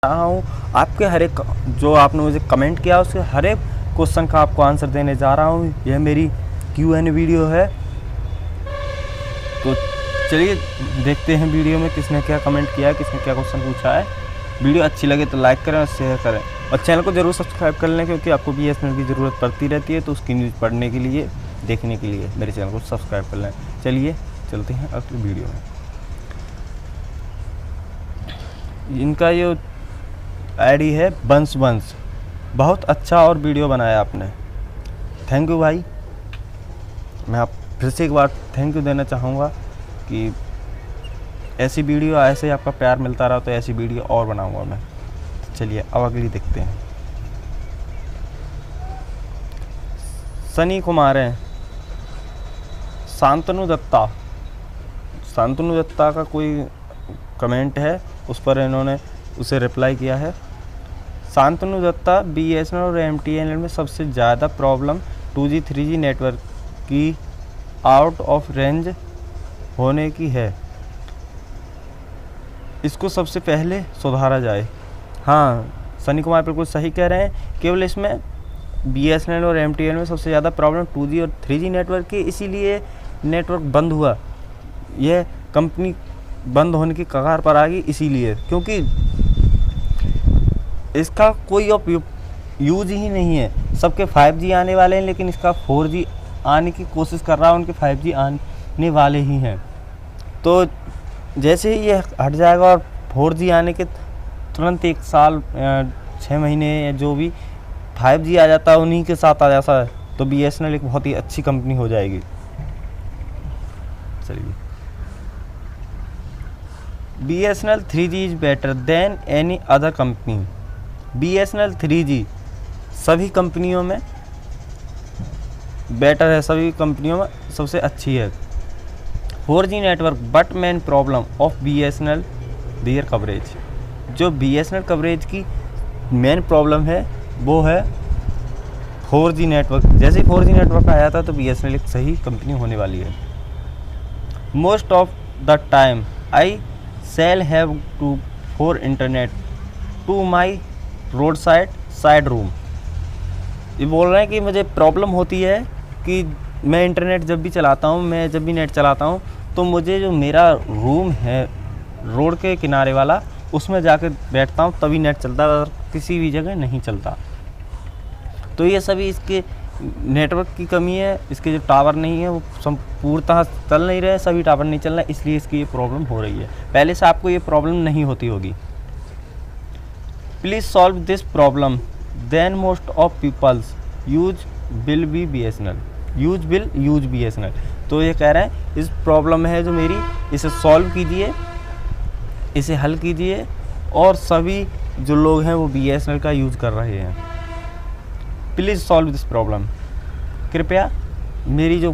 रहा हूँ। आपके हर एक जो आपने मुझे कमेंट किया उसके हर एक क्वेश्चन का आपको आंसर देने जा रहा हूँ। यह मेरी Q&A वीडियो है। तो चलिए देखते हैं वीडियो में किसने क्या कमेंट किया है, किसने क्या क्वेश्चन पूछा है। वीडियो अच्छी लगे तो लाइक करें और शेयर करें और चैनल को ज़रूर सब्सक्राइब कर लें, क्योंकि आपको BSNL की ज़रूरत पड़ती रहती है। तो उसकी न्यूज़ पढ़ने के लिए, देखने के लिए मेरे चैनल को सब्सक्राइब कर लें। चलिए चलते हैं अगली वीडियो में। इनका ये आईडी है बंस, बहुत अच्छा और वीडियो बनाया आपने, थैंक यू भाई। मैं आप फिर से एक बार थैंक यू देना चाहूँगा कि ऐसी वीडियो, ऐसे आपका प्यार मिलता रहा तो ऐसी वीडियो और बनाऊँगा मैं। चलिए अब अगली देखते हैं। सनी कुमार हैं, शांतनु दत्ता का कोई कमेंट है, उस पर इन्होंने उसे रिप्लाई किया है। शांतनु दत्ता, BSNL और MTNL में सबसे ज़्यादा प्रॉब्लम 2G 3G नेटवर्क की आउट ऑफ रेंज होने की है, इसको सबसे पहले सुधारा जाए। हाँ, सनी कुमार बिल्कुल सही कह रहे हैं। केवल इसमें BSNL और MTNL में सबसे ज़्यादा प्रॉब्लम 2G और 3G नेटवर्क की, इसीलिए नेटवर्क बंद हुआ। यह कंपनी बंद होने की कगार पर आ गई, इसीलिए क्योंकि इसका कोई यूज ही नहीं है। सबके 5G आने वाले हैं, लेकिन इसका 4G आने की कोशिश कर रहा है, उनके 5G आने वाले ही हैं। तो जैसे ही ये हट जाएगा और 4G आने के तुरंत 1 साल 6 महीने या जो भी 5G आ जाता है उन्हीं के साथ आ जाता है, तो BSNL एक बहुत ही अच्छी कंपनी हो जाएगी। चलिए, BSNL 3G is better than any other company. BSNL 3G सभी कंपनियों में बेटर है, सभी कंपनियों में सबसे अच्छी है। 4G network but main problem of BSNL there coverage. जो BSNL कवरेज की मेन प्रॉब्लम है वो है 4G नेटवर्क। जैसे 4G नेटवर्क आया था तो BSNL एक सही कंपनी होने वाली है। Most of the time I shall have to for internet to my road side room. ये बोल रहे हैं कि मुझे प्रॉब्लम होती है कि मैं इंटरनेट जब भी चलाता हूँ, मैं जब भी नेट चलाता हूँ तो मुझे जो मेरा रूम है रोड के किनारे वाला, उसमें जाकर बैठता हूँ तभी नेट चलता है, और किसी भी जगह नहीं चलता। तो ये सभी इसके नेटवर्क की कमी है। इसके जो टावर नहीं है वो संपूर्णतः चल नहीं रहे, सभी टावर नहीं चल रहे, इसलिए इसकी ये प्रॉब्लम हो रही है। पहले से आपको ये प्रॉब्लम नहीं होती होगी। Please solve this problem then most of peoples use BSNL। तो ये कह रहे हैं इस प्रॉब्लम है जो मेरी, इसे सॉल्व कीजिए, इसे हल कीजिए, और सभी जो लोग हैं वो BSNL का यूज़ कर रहे हैं। प्लीज़ सॉल्व दिस प्रॉब्लम, कृपया मेरी जो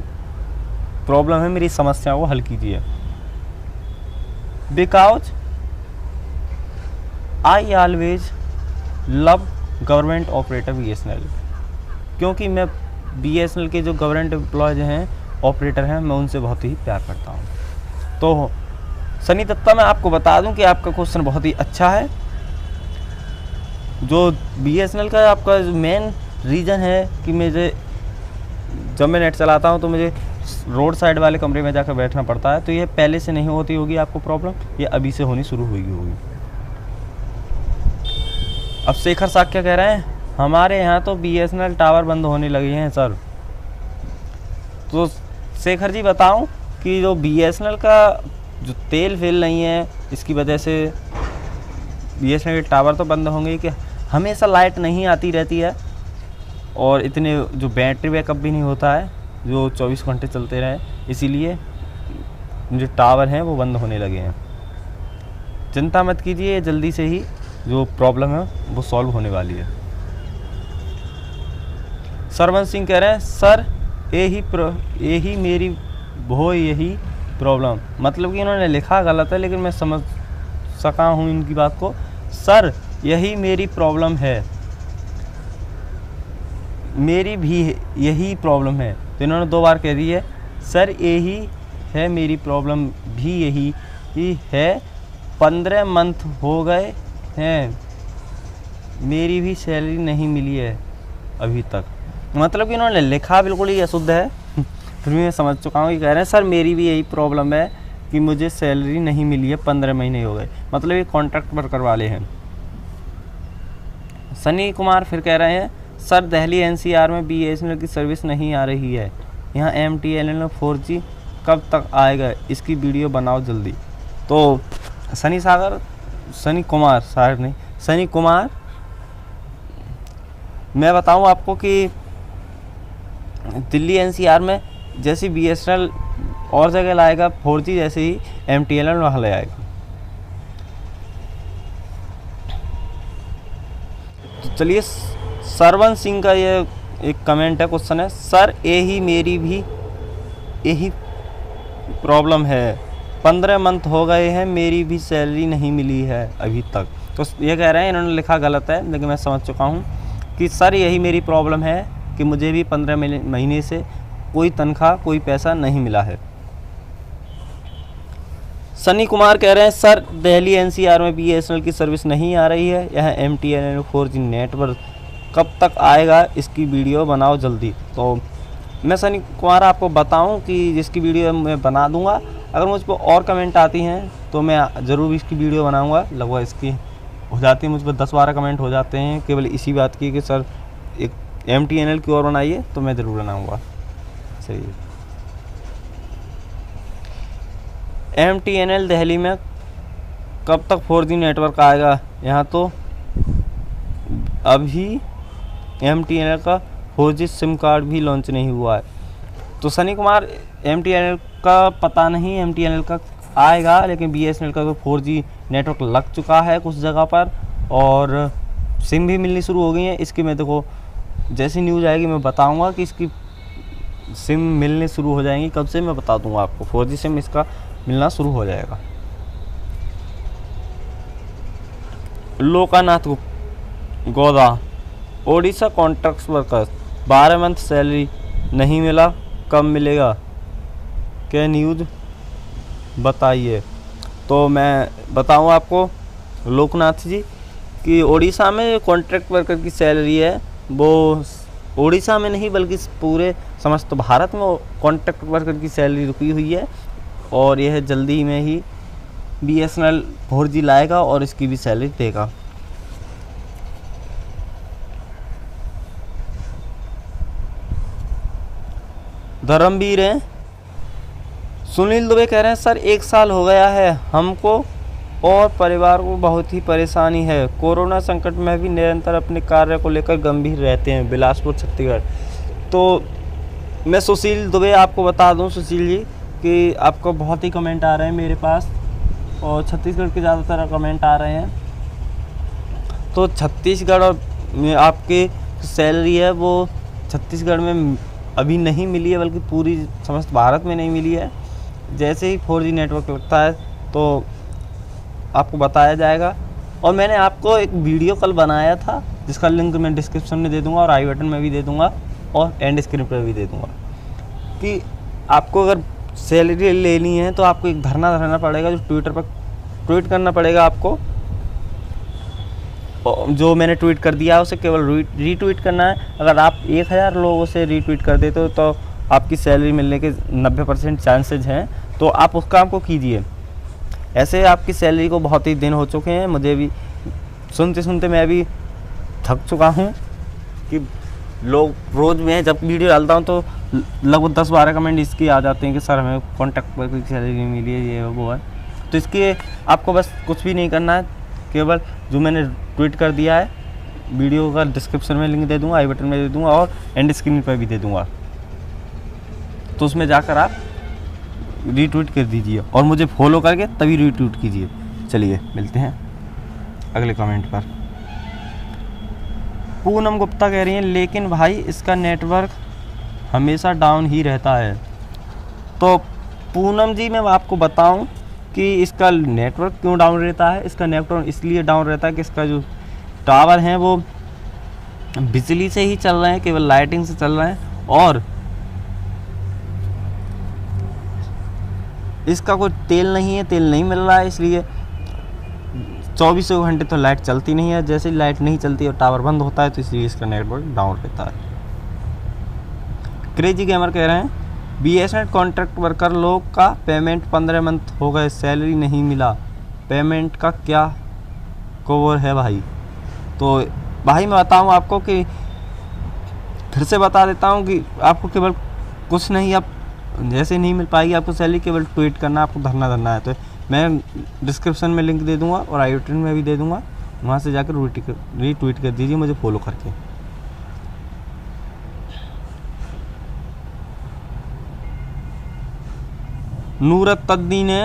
प्रॉब्लम है, मेरी समस्या को हल कीजिए। Because I always love government operator BSNL। क्योंकि मैं BSNL के जो गवर्नमेंट एम्प्लॉयज हैं, ऑपरेटर हैं, मैं उनसे बहुत ही प्यार करता हूँ। तो सनी दत्ता, मैं आपको बता दूं कि आपका क्वेश्चन बहुत ही अच्छा है। जो BSNL का आपका मेन रीज़न है कि मुझे जब मैं नेट चलाता हूं तो मुझे रोड साइड वाले कमरे में जाकर बैठना पड़ता है, तो ये पहले से नहीं होती होगी आपको प्रॉब्लम, ये अभी से होनी शुरू हुई होगी। अब शेखर साहब क्या कह रहे हैं, हमारे यहाँ तो BSNL टावर बंद होने लगे हैं सर। तो शेखर जी बताऊं कि जो BSNL का जो तेल फेल नहीं है, इसकी वजह से BSNL के टावर तो बंद होंगे कि हमेशा लाइट नहीं आती रहती है, और इतने जो बैटरी बैकअप भी नहीं होता है जो 24 घंटे चलते रहे, इसीलिए जो टावर हैं वो बंद होने लगे हैं। चिंता मत कीजिए, जल्दी से ही जो प्रॉब्लम है वो सॉल्व होने वाली है। सरवन सिंह कह रहे हैं सर यही मेरी यही प्रॉब्लम, मतलब कि इन्होंने लिखा गलत है लेकिन मैं समझ सका हूँ इनकी बात को। सर यही मेरी प्रॉब्लम है, मेरी भी यही प्रॉब्लम है। तो इन्होंने 2 बार कह दी है, सर यही है मेरी प्रॉब्लम भी यही ही है, 15 मंथ हो गए हैं मेरी भी सैलरी नहीं मिली है अभी तक। मतलब कि इन्होंने लिखा बिल्कुल ही अशुद्ध है फिर भी मैं समझ चुका हूँ कि कह रहे हैं सर मेरी भी यही प्रॉब्लम है कि मुझे सैलरी नहीं मिली है, 15 महीने हो गए। मतलब ये कॉन्ट्रैक्ट वर्कर वाले हैं। सनी कुमार फिर कह रहे हैं सर दिल्ली एनसीआर में बीएसएनएल की सर्विस नहीं आ रही है, यहाँ एमटीएनएल 4G कब तक आएगा, इसकी वीडियो बनाओ जल्दी। तो सनी कुमार मैं बताऊं आपको कि दिल्ली एनसीआर में जैसे बीएसएनएल और जगह लाएगा 4G, जैसे ही एमटीएनएल वहाँ ले आएगा। तो चलिए सरवन सिंह का ये एक कमेंट है, क्वेश्चन है सर यही मेरी भी यही प्रॉब्लम है, 15 मंथ हो गए हैं मेरी भी सैलरी नहीं मिली है अभी तक। तो ये कह रहे हैं, इन्होंने लिखा गलत है लेकिन मैं समझ चुका हूँ कि सर यही मेरी प्रॉब्लम है कि मुझे भी 15 महीने से कोई तनख्वाह कोई पैसा नहीं मिला है। सनी कुमार कह रहे हैं सर दिल्ली एनसीआर में बीएसएनएल की सर्विस नहीं आ रही है, यह एमटीएनएल 4G नेटवर्क कब तक आएगा, इसकी वीडियो बनाओ जल्दी। तो मैं सनी कुमार आपको बताऊं कि जिसकी वीडियो मैं बना दूंगा, अगर मुझ पर और कमेंट आती हैं तो मैं ज़रूर इसकी वीडियो बनाऊंगा। लगभग इसकी हो जाती है मुझ पर 10-12 कमेंट हो जाते हैं केवल इसी बात की कि सर एक एमटीएनएल की ओर बनाइए, तो मैं ज़रूर बनाऊँगा। चलिए एमटीएनएल दिल्ली में कब तक 4G नेटवर्क आएगा, यहाँ तो अभी एमटीएनएल का 4G सिम कार्ड भी लॉन्च नहीं हुआ है। तो सनी कुमार एमटीएनएल का पता नहीं, एमटीएनएल का आएगा लेकिन बीएसएनएल का तो 4G नेटवर्क लग चुका है कुछ जगह पर और सिम भी मिलनी शुरू हो गई है। इसकी मैं देखो जैसी न्यूज़ आएगी मैं बताऊंगा कि इसकी सिम मिलने शुरू हो जाएंगी, कब से मैं बता दूंगा आपको। 4G सिम इसका मिलना शुरू हो जाएगा। Lokanath Gowda Odisha contract workers 12 month salary नहीं मिला, कब मिलेगा, क्या न्यूज़ बताइए। तो मैं बताऊं आपको लोकनाथ जी कि ओडिशा में कॉन्ट्रैक्ट वर्कर की सैलरी है वो ओडिशा में नहीं बल्कि पूरे समस्त भारत में कॉन्ट्रैक्ट वर्कर की सैलरी रुकी हुई है और यह जल्दी में ही बीएसएनएल 4G लाएगा और इसकी भी सैलरी देगा। धर्मवीर हैं सुनील दुबे कह रहे हैं सर 1 साल हो गया है हमको और परिवार को बहुत ही परेशानी है, कोरोना संकट में भी निरंतर अपने कार्य को लेकर गंभीर रहते हैं, बिलासपुर छत्तीसगढ़। तो मैं सुशील दुबे आपको बता दूं सुशील जी कि आपको बहुत ही कमेंट आ रहे हैं मेरे पास और छत्तीसगढ़ के ज़्यादातर कमेंट आ रहे हैं। तो छत्तीसगढ़ में आपके सैलरी है वो छत्तीसगढ़ में अभी नहीं मिली है बल्कि पूरी समस्त भारत में नहीं मिली है। जैसे ही 4G नेटवर्क लगता है तो आपको बताया जाएगा। और मैंने आपको एक वीडियो कल बनाया था जिसका लिंक मैं डिस्क्रिप्शन में दे दूंगा और आई बटन में भी दे दूंगा और एंड स्क्रीन पर भी दे दूंगा कि आपको अगर सैलरी लेनी है तो आपको एक धरना धरना पड़ेगा, जो ट्विटर पर ट्वीट करना पड़ेगा आपको। जो मैंने ट्वीट कर दिया है उसे केवल रीट्वीट करना है। अगर आप 1000 लोगों से रीट्वीट कर देते हो तो आपकी सैलरी मिलने के 90% चांसेज हैं, तो आप उस काम को कीजिए। ऐसे आपकी सैलरी को बहुत ही दिन हो चुके हैं, मुझे भी सुनते सुनते मैं भी थक चुका हूँ कि लोग रोज़ में जब वीडियो डालता हूँ तो लगभग 10-12 कमेंट इसकी आ जाते हैं कि सर हमें कॉन्टैक्ट पर कोई सैलरी नहीं मिली है, ये वो है। तो इसके आपको बस कुछ भी नहीं करना है, केवल जो मैंने ट्वीट कर दिया है वीडियो का डिस्क्रिप्शन में लिंक दे दूँगा, आई बटन में दे दूँगा और एंड स्क्रीन पर भी दे दूँगा। तो उसमें जाकर आप रीट्वीट कर दीजिए और मुझे फॉलो करके तभी रीट्वीट कीजिए। चलिए मिलते हैं अगले कमेंट पर। पूनम गुप्ता कह रही हैं लेकिन भाई इसका नेटवर्क हमेशा डाउन ही रहता है। तो पूनम जी मैं आपको बताऊं कि इसका नेटवर्क क्यों डाउन रहता है। इसका नेटवर्क इसलिए डाउन रहता है कि इसका जो टावर हैं वो बिजली से ही चल रहे हैं, केवल लाइटिंग से चल रहे हैं और इसका कोई तेल नहीं है, तेल नहीं मिल रहा है, इसलिए 24 घंटे तो लाइट चलती नहीं है, जैसे ही लाइट नहीं चलती और टावर बंद होता है तो इसलिए इसका नेटवर्क डाउन रहता है। क्रेजी गेमर कह रहे हैं BSNL कॉन्ट्रैक्ट वर्कर लोग का पेमेंट 15 मंथ हो गए, सैलरी नहीं मिला, पेमेंट का क्या कोवर है भाई। तो भाई मैं बताऊं आपको कि फिर से बता देता हूं कि आपको केवल कुछ नहीं, आप जैसे नहीं मिल पाएगी आपको सैलरी, केवल ट्वीट करना, आपको धरना है। तो मैं डिस्क्रिप्शन में लिंक दे दूंगा और आई बटन में भी दे दूंगा, वहाँ से जाकर रीट्वीट कर दीजिए मुझे फॉलो करके। नूरत तद्दी ने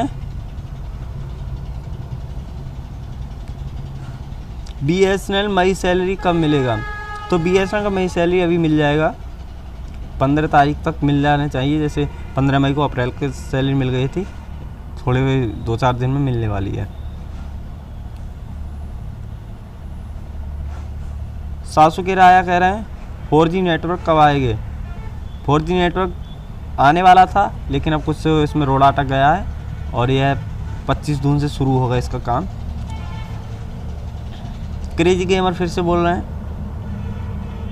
BSNL मई सैलरी कब मिलेगा? तो BSNL का मई सैलरी अभी मिल जाएगा, 15 तारीख तक मिल जाना चाहिए। जैसे 15 मई को अप्रैल की सैलरी मिल गई थी, थोड़े 2-4 दिन में मिलने वाली है। सासू के राया कह रहे हैं 4G नेटवर्क कब आएंगे? 4G नेटवर्क आने वाला था, लेकिन अब कुछ इसमें रोड अटक गया है और यह 25 जून से शुरू होगा इसका काम। क्रेजी गेमर फिर से बोल रहे हैं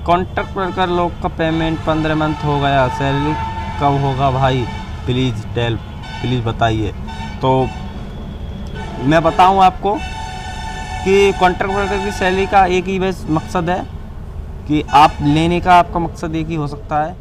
कॉन्ट्रैक्ट वर्कर लोग का पेमेंट 15 मंथ हो गया, सैलरी कब होगा भाई, प्लीज़ बताइए। तो मैं बताऊं आपको कि कॉन्ट्रैक्ट वर्कर की सैलरी का एक ही बस मकसद है कि आप लेने का आपका मकसद एक ही हो सकता है